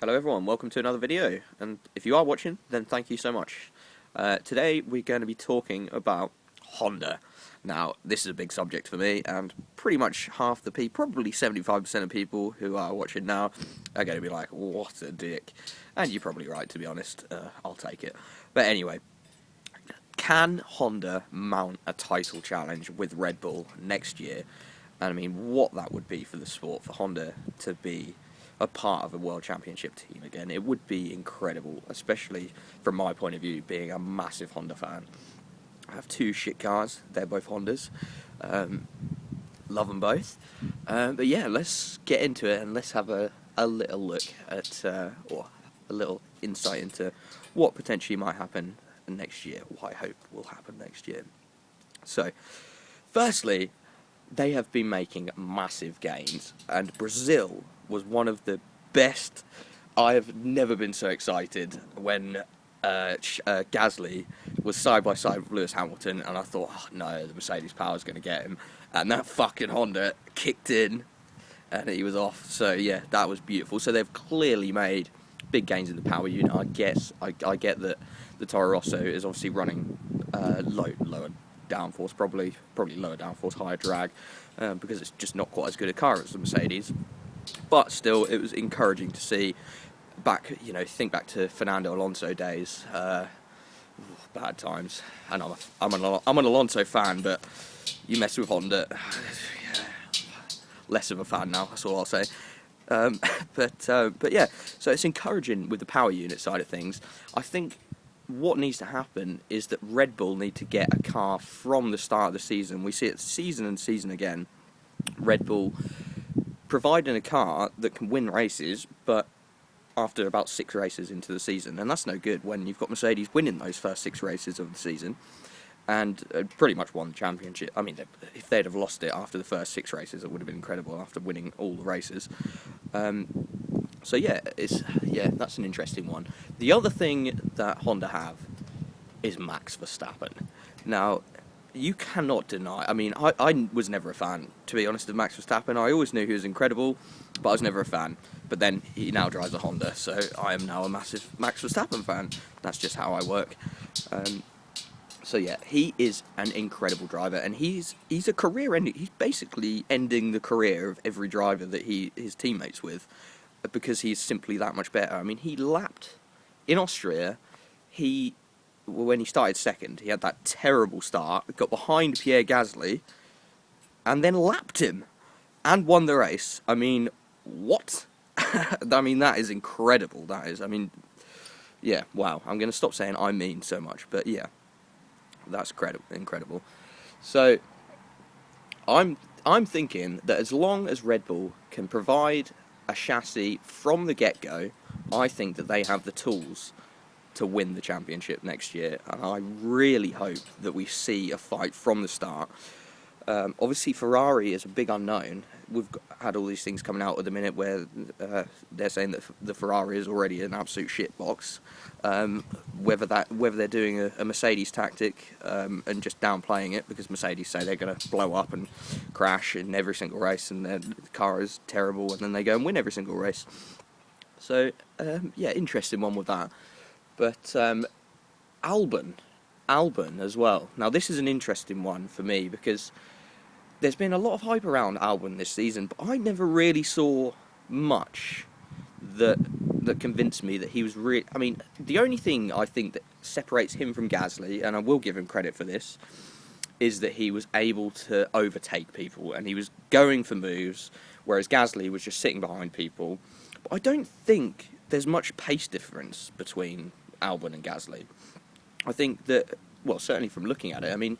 Hello everyone, welcome to another video, and if you are watching, then thank you so much. Today we're going to be talking about Honda. Now, this is a big subject for me, and pretty much half the people, probably 75% of people who are watching now, are going to be like, what a dick. And you're probably right, to be honest. I'll take it. But anyway, can Honda mount a title challenge with Red Bull next year? And I mean, what that would be for the sport, for Honda to be a part of a World Championship team again. It would be incredible, especially from my point of view, being a massive Honda fan. I have two shit cars, they're both Hondas. Love them both. But yeah, let's get into it and let's have a little look at, or a little insight into what potentially might happen next year, what I hope will happen next year. So, firstly, they have been making massive gains, and Brazil was one of the best. I have never been so excited when Gasly was side by side with Lewis Hamilton, and I thought, oh, no, the Mercedes power is going to get him, and that fucking Honda kicked in, and he was off. So yeah, that was beautiful. So they've clearly made big gains in the power unit. I get that the Toro Rosso is obviously running lower downforce, probably lower downforce, higher drag, because it's just not quite as good a car as the Mercedes. But still, it was encouraging to see think back to Fernando Alonso days, bad times. And I'm an Alonso fan, but you mess with Honda, less of a fan now. That's all I'll say. But yeah, so it's encouraging with the power unit side of things. I think what needs to happen is that Red Bull need to get a car from the start of the season. We see it season and season again. Red Bull providing a car that can win races, but after about 6 races into the season, and that's no good when you've got Mercedes winning those first 6 races of the season, and pretty much won the championship. I mean, if they'd have lost it after the first 6 races, it would have been incredible after winning all the races. So yeah, that's an interesting one. The other thing that Honda have is Max Verstappen. Now, you cannot deny. I mean, I was never a fan, to be honest, of Max Verstappen. I always knew he was incredible, but I was never a fan. But then he now drives a Honda, so I am now a massive Max Verstappen fan. That's just how I work. So yeah, he is an incredible driver, and he's a career ending. He's basically ending the career of every driver that his teammates with, because he's simply that much better. I mean, he lapped in Austria. When he started second, he had that terrible start, got behind Pierre Gasly, and then lapped him, and won the race. I mean, what? I mean, that is incredible, that is. I mean, yeah, wow. I'm going to stop saying I mean so much, but yeah, that's incredible. So, I'm thinking that as long as Red Bull can provide a chassis from the get-go, I think that they have the tools to win the championship next year, and I really hope that we see a fight from the start. Obviously, Ferrari is a big unknown. We've had all these things coming out at the minute where they're saying that the Ferrari is already an absolute shitbox. Whether they're doing a Mercedes tactic and just downplaying it, because Mercedes say they're going to blow up and crash in every single race, and the car is terrible, and then they go and win every single race. So, yeah, interesting one with that. But Albon as well. Now, this is an interesting one for me, because there's been a lot of hype around Albon this season, but I never really saw much that convinced me that he was really. I mean, the only thing I think that separates him from Gasly, and I will give him credit for this, is that he was able to overtake people, and he was going for moves, whereas Gasly was just sitting behind people. But I don't think there's much pace difference between Albon and Gasly. I think that, well, certainly from looking at it, I mean,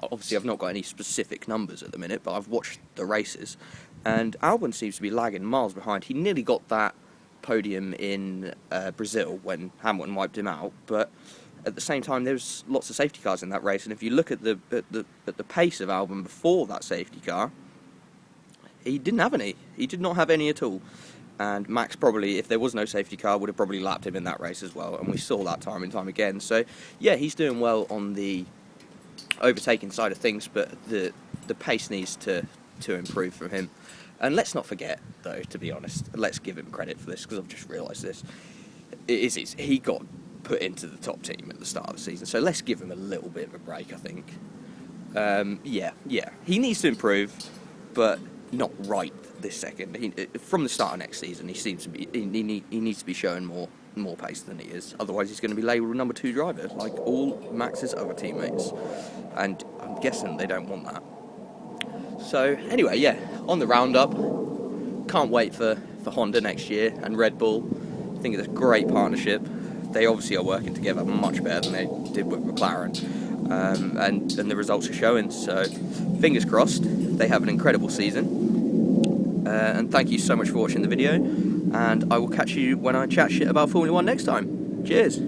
obviously I've not got any specific numbers at the minute, but I've watched the races, and Albon seems to be lagging miles behind. He nearly got that podium in Brazil when Hamilton wiped him out, but at the same time there was lots of safety cars in that race, and if you look at the pace of Albon before that safety car, he didn't have any. He did not have any at all. And Max probably, if there was no safety car, would have probably lapped him in that race as well. And we saw that time and time again. So, yeah, he's doing well on the overtaking side of things, but the pace needs to improve from him. And let's not forget, though, to be honest, let's give him credit for this, because I've just realised this. He got put into the top team at the start of the season, so let's give him a little bit of a break, I think. Yeah, he needs to improve, but not right this second. From the start of next season, he seems to be. He needs to be showing more pace than he is. Otherwise, he's going to be labelled a number 2 driver, like all Max's other teammates. And I'm guessing they don't want that. So anyway, yeah, on the roundup, can't wait for Honda next year and Red Bull. I think it's a great partnership. They obviously are working together much better than they did with McLaren. And the results are showing, so fingers crossed they have an incredible season. And thank you so much for watching the video, and I will catch you when I chat shit about Formula 1 next time. Cheers!